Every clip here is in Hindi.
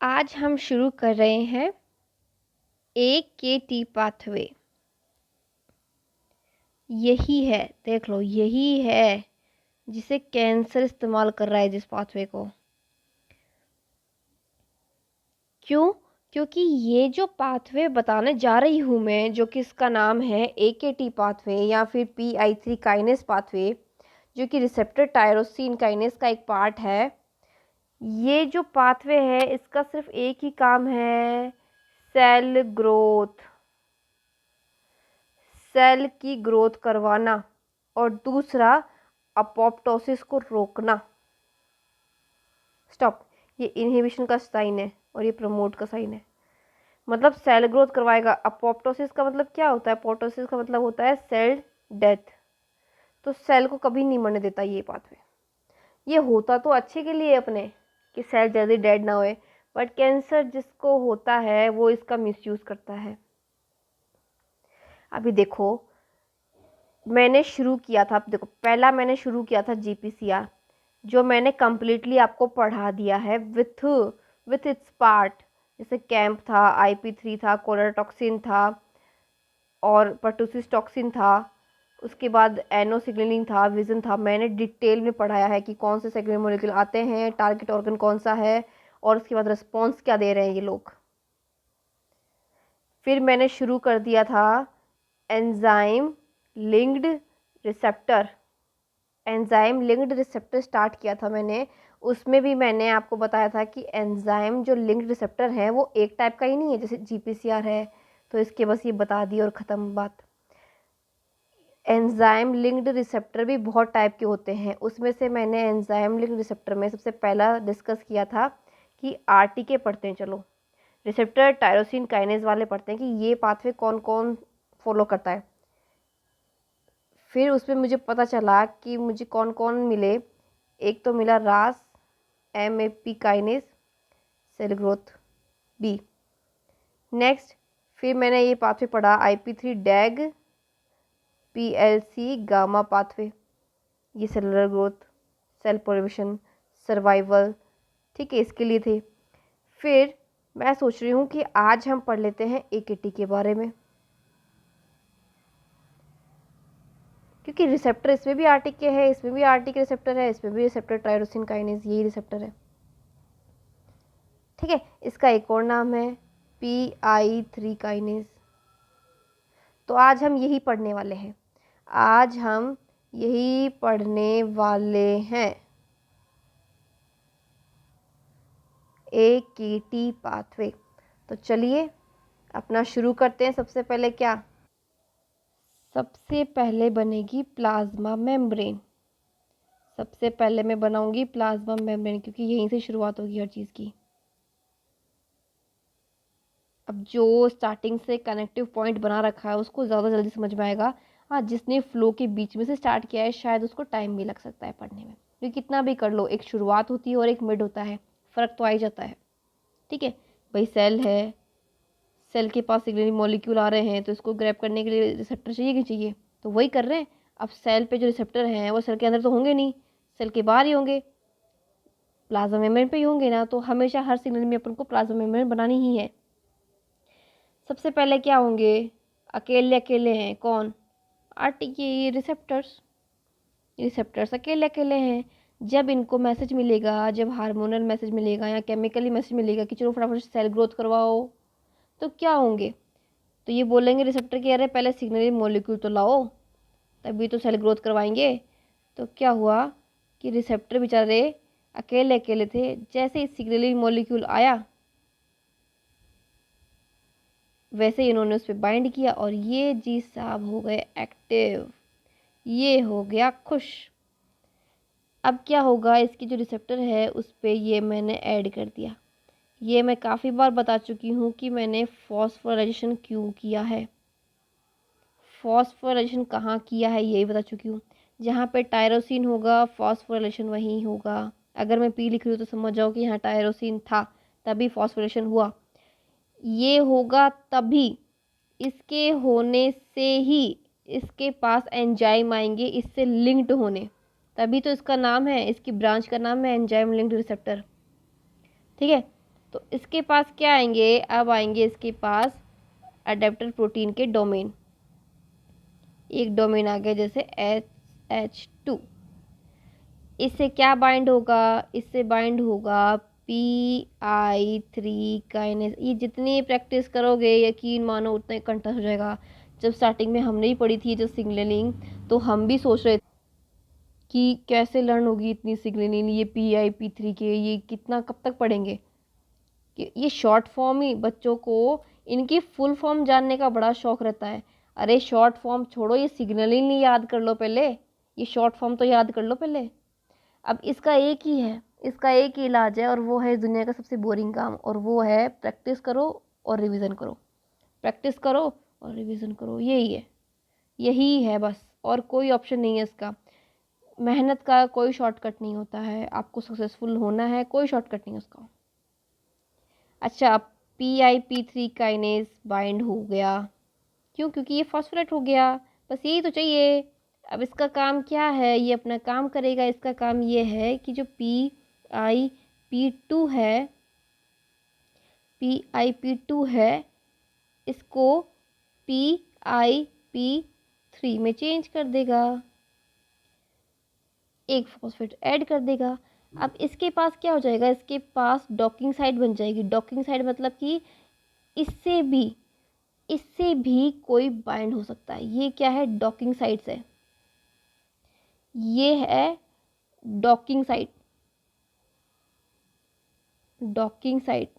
आज हम शुरू कर रहे हैं AKT पाथवे। यही है, देख लो, यही है जिसे कैंसर इस्तेमाल कर रहा है, जिस पाथवे को। क्यों? क्योंकि ये जो पाथवे बताने जा रही हूँ मैं, जो कि इसका नाम है AKT पाथवे या फिर PI3 काइनेस पाथवे, जो कि रिसेप्टर टायरोसिन काइनेस का एक पार्ट है। ये जो पाथवे है, इसका सिर्फ एक ही काम है, सेल ग्रोथ, सेल की ग्रोथ करवाना, और दूसरा अपोप्टोसिस को रोकना। स्टॉप। ये इनहिबिशन का साइन है और ये प्रमोट का साइन है। मतलब सेल ग्रोथ करवाएगा। अपोप्टोसिस का मतलब क्या होता है? अपोप्टोसिस का मतलब होता है सेल डेथ। तो सेल को कभी नहीं मरने देता ये पाथवे। ये होता तो अच्छे के लिए अपने, कि सेल जल्दी डेड ना होए, बट कैंसर जिसको होता है वो इसका मिसयूज़ करता है। अभी देखो, मैंने शुरू किया था, देखो पहला मैंने शुरू किया था GPCR, जो मैंने कम्प्लीटली आपको पढ़ा दिया है विथ इट्स पार्ट। जैसे कैंप था, IP3 था, कोलेराटॉक्सिन था और पर्टुसिस टॉक्सिन था। उसके बाद एनो सिग्नलिंग था, विजन था। मैंने डिटेल में पढ़ाया है कि कौन से सिग्नलिंग मॉलिक्यूल आते हैं, टारगेट ऑर्गन कौन सा है, और उसके बाद रिस्पॉन्स क्या दे रहे हैं ये लोग। फिर मैंने शुरू कर दिया था enzyme linked receptor. Enzyme linked receptor start किया था मैंने। उसमें भी मैंने आपको बताया था कि एंजाइम जो लिंक्ड रिसेप्टर है वो एक टाइप का ही नहीं है, जैसे GPCR है। तो इसके बस ये बता दी और ख़त्म बात। एंजाइम लिंक्ड रिसेप्टर भी बहुत टाइप के होते हैं। उसमें से मैंने एंजाइम लिंक्ड रिसेप्टर में सबसे पहला डिस्कस किया था कि RTK पढ़ते हैं। चलो, रिसेप्टर टायरोसिन काइनेज वाले पढ़ते हैं कि ये पाथवे कौन कौन फॉलो करता है। फिर उसमें मुझे पता चला कि मुझे कौन कौन मिले। एक तो मिला Ras MAP kinase, cell growth B। Next फिर मैंने ये पाथवे पढ़ा IP3 DAG PLC gamma pathway. ये cellular growth, cell proliferation, survival, ठीक है, इसके लिए थे। फिर मैं सोच रही हूँ कि आज हम पढ़ लेते हैं AKT के बारे में, क्योंकि रिसेप्टर इसमें भी RTK है, इसमें भी RTK रिसेप्टर है, इसमें भी रिसेप्टर टायरोसिन काइनेज, यही रिसेप्टर है। ठीक है, इसका एक और नाम है PI3 काइनेज। तो आज हम यही पढ़ने वाले हैं, आज हम यही पढ़ने वाले हैं, AKT पाथवे। तो चलिए अपना शुरू करते हैं। सबसे पहले क्या? सबसे पहले बनेगी प्लाज्मा मेम्ब्रेन। सबसे पहले मैं बनाऊंगी प्लाज्मा मेम्ब्रेन, क्योंकि यहीं से शुरुआत होगी हर चीज़ की। अब जो स्टार्टिंग से कनेक्टिव पॉइंट बना रखा है उसको ज़्यादा जल्दी समझ में आएगा। हाँ, जिसने फ्लो के बीच में से स्टार्ट किया है शायद उसको टाइम भी लग सकता है पढ़ने में, क्योंकि कितना भी कर लो, एक शुरुआत होती है और एक मिड होता है, फ़र्क तो आ ही जाता है। ठीक है भाई, सेल है, सेल के पास सिग्नलिंग मॉलिक्यूल आ रहे हैं, तो इसको ग्रैब करने के लिए रिसेप्टर चाहिए कि चाहिए, तो वही कर रहे हैं। अब सेल पे जो रिसेप्टर हैं वो सेल के अंदर तो होंगे नहीं, सेल के बाहर ही होंगे, प्लाज्मा मेम्ब्रेन पे ही होंगे ना। तो हमेशा हर सिग्नल में अपन को प्लाज्मा मेम्ब्रेन बनानी ही है। सबसे पहले क्या होंगे? अकेले अकेले हैं कौन? RTK receptors. रिसेप्टर्स अकेले अकेले हैं। जब इनको मैसेज मिलेगा, जब हार्मोनल मैसेज मिलेगा या केमिकली मैसेज मिलेगा कि चलो फटाफट सेल ग्रोथ करवाओ, तो क्या होंगे? तो ये बोलेंगे रिसेप्टर कि अरे पहले सिग्नलिंग मॉलिक्यूल तो लाओ, तभी तो सेल ग्रोथ करवाएंगे। तो क्या हुआ कि रिसेप्टर बेचारे अकेले अकेले थे। जैसे ही सिग्नलिंग मॉलिक्यूल आया, वैसे ही इन्होंने उस पर बाइंड किया और ये जी साहब हो गए एक्टिव, ये हो गया खुश। अब क्या होगा, इसकी जो रिसेप्टर है उस पर ये मैंने ऐड कर दिया। ये मैं काफ़ी बार बता चुकी हूँ कि मैंने फॉस्फोराइजेशन क्यों किया है। फॉस्फोराइलेशन कहाँ किया है यही बता चुकी हूँ। जहाँ पे टायरोसिन होगा फॉस्फोराइलेशन वहीं होगा। अगर मैं P लिख रही हूँ तो समझ जाओ कि यहाँ टायरोसिन था, तभी फॉस्फोराइलेशन हुआ। ये होगा तभी, इसके होने से ही इसके पास एंजाइम आएंगे इससे लिंक्ड होने, तभी तो इसका नाम है, इसकी ब्रांच का नाम है एंजाइम लिंक्ड रिसेप्टर। ठीक है, तो इसके पास क्या आएंगे, अब आएंगे इसके पास अडेप्टर प्रोटीन के डोमेन। एक डोमेन आ गया जैसे SH2, इससे क्या बाइंड होगा, इससे बाइंड होगा PI3 काइनेस। ये जितनी प्रैक्टिस करोगे यकीन मानो उतना ही कंठस्थ हो जाएगा। जब स्टार्टिंग में हमने ही पढ़ी थी जो सिग्नलिंग, तो हम भी सोच रहे थे कि कैसे लर्न होगी इतनी सिग्नलिंग, ये PI P3 के ये कितना कब तक पढ़ेंगे। कि ये शॉर्ट फॉर्म ही बच्चों को इनकी फुल फॉर्म जानने का बड़ा शौक रहता है। अरे शॉर्ट फॉर्म छोड़ो, ये सिग्नलिंग नहीं याद कर लो पहले, ये शॉर्ट फॉर्म तो याद कर लो पहले। अब इसका एक ही है, इसका एक ही इलाज है, और वो है दुनिया का सबसे बोरिंग काम, और वो है प्रैक्टिस करो और रिवीजन करो, प्रैक्टिस करो और रिवीजन करो। यही है, यही है बस, और कोई ऑप्शन नहीं है इसका। मेहनत का कोई शॉर्टकट नहीं होता है, आपको सक्सेसफुल होना है, कोई शॉर्टकट नहीं है उसका। अच्छा, अब PI P3 काइनेज बाइंड हो गया, क्यों, क्योंकि ये फॉस्फोरेट हो गया, बस यही तो चाहिए। अब इसका काम क्या है, ये अपना काम करेगा। इसका काम ये है कि जो PIP2 है, PIP2 है, इसको PIP3 में चेंज कर देगा, एक फॉस्फेट ऐड कर देगा। अब इसके पास क्या हो जाएगा, इसके पास डॉकिंग साइट बन जाएगी। डॉकिंग साइट मतलब कि इससे भी इससे भी कोई बाइंड हो सकता है। ये क्या है, डॉकिंग साइट्स है, ये है डॉकिंग साइट। डॉकिंग साइट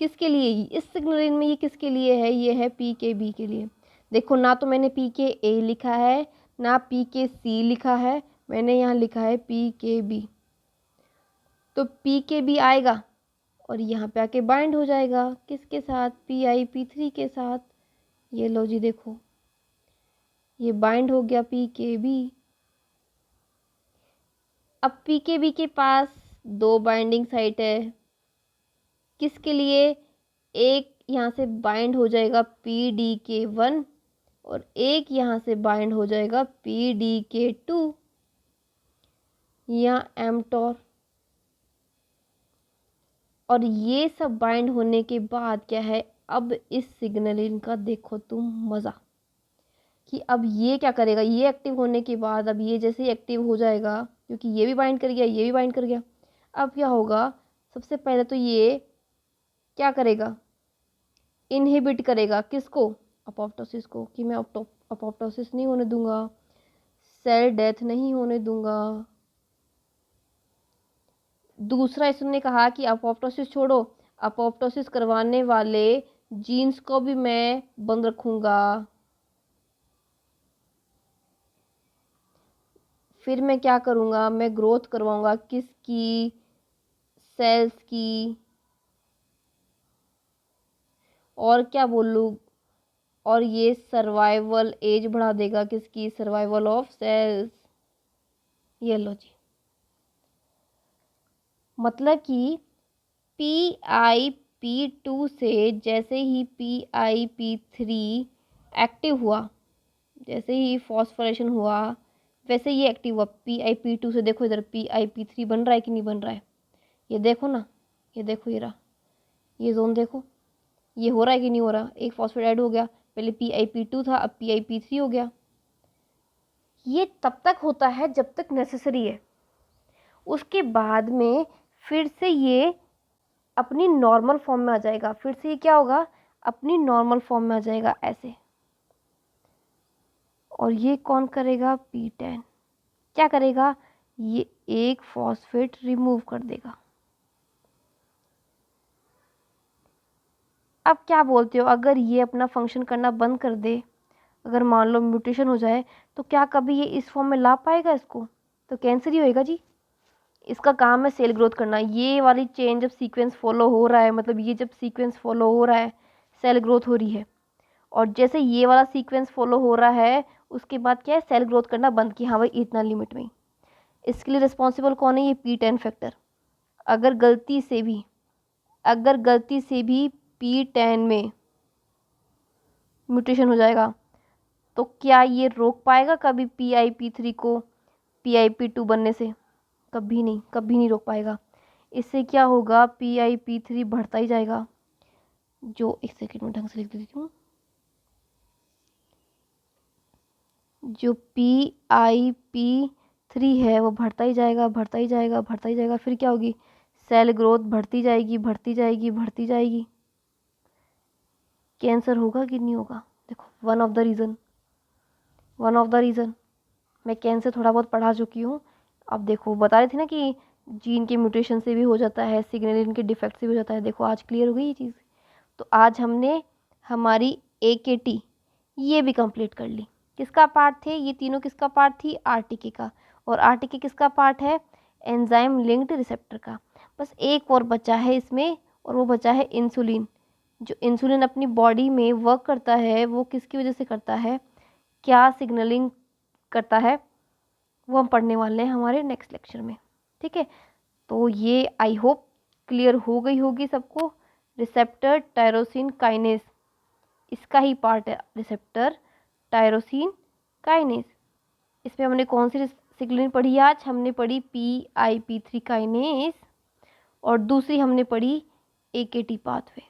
किसके लिए, इस सिग्नलिंग में ये किसके लिए है, ये है PKB के लिए। देखो ना, तो मैंने PKA लिखा है ना PKC लिखा है, मैंने यहाँ लिखा है PKB। तो PKB आएगा और यहाँ पे आके बाइंड हो जाएगा किसके साथ, PIP3 के साथ। ये लो जी, देखो ये बाइंड हो गया PKB। अब PKB के पास दो बाइंडिंग साइट है, किसके लिए, एक यहाँ से बाइंड हो जाएगा PDK1 और एक यहाँ से बाइंड हो जाएगा PDK2 या mTOR। और ये सब बाइंड होने के बाद क्या है, अब इस सिग्नलिंग का देखो तुम मज़ा, कि अब ये क्या करेगा, ये एक्टिव होने के बाद अब ये जैसे ही एक्टिव हो जाएगा, क्योंकि ये भी बाइंड कर गया, ये भी बाइंड कर गया। अब क्या होगा, सबसे पहले तो ये क्या करेगा, इनहिबिट करेगा किसको, अपोप्टोसिस को, कि मैं अपोप्टोसिस नहीं होने दूंगा, सेल डेथ नहीं होने दूंगा। दूसरा इसने कहा कि अपोप्टोसिस छोड़ो, अपोप्टोसिस करवाने वाले जीन्स को भी मैं बंद रखूंगा। फिर मैं क्या करूंगा, मैं ग्रोथ करवाऊंगा किसकी, सेल्स की, और क्या बोलूँ, और ये सर्वाइवल एज बढ़ा देगा किसकी, सर्वाइवल ऑफ सेल्स। ये लो जी, मतलब कि PIP2 से जैसे ही PIP3 एक्टिव हुआ, जैसे ही फॉस्फोरेशन हुआ, वैसे ये एक्टिव हुआ PIP2 से। देखो इधर PIP3 बन रहा है कि नहीं बन रहा है, ये देखो ना, ये देखो, ये रहा, ये जोन देखो, ये हो रहा है कि नहीं हो रहा। एक फॉस्फेट ऐड हो गया, पहले PIP2 था, अब PIP3 हो गया। ये तब तक होता है जब तक नेसेसरी है, उसके बाद में फिर से ये अपनी नॉर्मल फॉर्म में आ जाएगा। फिर से ये क्या होगा, अपनी नॉर्मल फॉर्म में आ जाएगा ऐसे। और ये कौन करेगा, P10 क्या करेगा, ये एक फॉस्फेट रिमूव कर देगा। अब क्या बोलते हो, अगर ये अपना फंक्शन करना बंद कर दे, अगर मान लो म्यूटेशन हो जाए, तो क्या कभी ये इस फॉर्म में ला पाएगा इसको, तो कैंसर ही होएगा जी। इसका काम है सेल ग्रोथ करना। ये वाली चेन जब सीक्वेंस फॉलो हो रहा है, मतलब ये जब सीक्वेंस फॉलो हो रहा है, सेल ग्रोथ हो रही है, और जैसे ये वाला सीक्वेंस फॉलो हो रहा है, उसके बाद क्या है, सेल ग्रोथ करना बंद, की हाँ भाई इतना लिमिट में। इसके लिए रिस्पॉन्सिबल कौन है, ये P10 फैक्टर। अगर गलती से भी P10 में म्यूटेशन हो जाएगा, तो क्या ये रोक पाएगा कभी PIP3 को PIP2 बनने से, कभी नहीं, कभी नहीं रोक पाएगा। इससे क्या होगा, PIP3 बढ़ता ही जाएगा। जो एक सेकंड में ढंग से लिख देती हूँ, जो PIP3 है वो बढ़ता ही जाएगा, बढ़ता ही जाएगा, बढ़ता ही जाएगा। फिर क्या होगी, सेल ग्रोथ बढ़ती जाएगी, बढ़ती जाएगी, बढ़ती जाएगी। कैंसर होगा कि नहीं होगा? देखो, वन ऑफ द रीज़न मैं कैंसर थोड़ा बहुत पढ़ा चुकी हूँ। अब देखो, बता रही थी ना कि जीन के म्यूटेशन से भी हो जाता है, सिग्नलिंग के डिफेक्ट से भी हो जाता है। देखो आज क्लियर हो गई ये चीज़। तो आज हमने हमारी AKT ये भी कंप्लीट कर ली। किसका पार्ट थे ये तीनों? किसका पार्ट थी? RTK का। और RTK किसका पार्ट है? एंजाइम लिंक्ड रिसेप्टर का। बस एक और बचा है इसमें, और वो बचा है इंसुलिन। जो इंसुलिन अपनी बॉडी में वर्क करता है वो किसकी वजह से करता है, क्या सिग्नलिंग करता है, वो हम पढ़ने वाले हैं हमारे नेक्स्ट लेक्चर में। ठीक है, तो ये आई होप क्लियर हो गई होगी सबको। रिसेप्टर टायरोसिन काइनेस, इसका ही पार्ट है रिसेप्टर टायरोसिन काइनेस। इसमें हमने कौन सी सिग्नलिंग पढ़ी आज? हमने पढ़ी PIP3 काइनेस, और दूसरी हमने पढ़ी AKT पाथवे।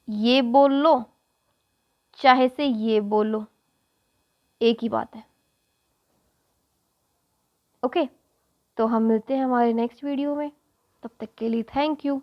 ये बोल लो चाहे से ये बोल लो, एक ही बात है। ओके, तो हम मिलते हैं हमारे नेक्स्ट वीडियो में। तब तक के लिए थैंक यू।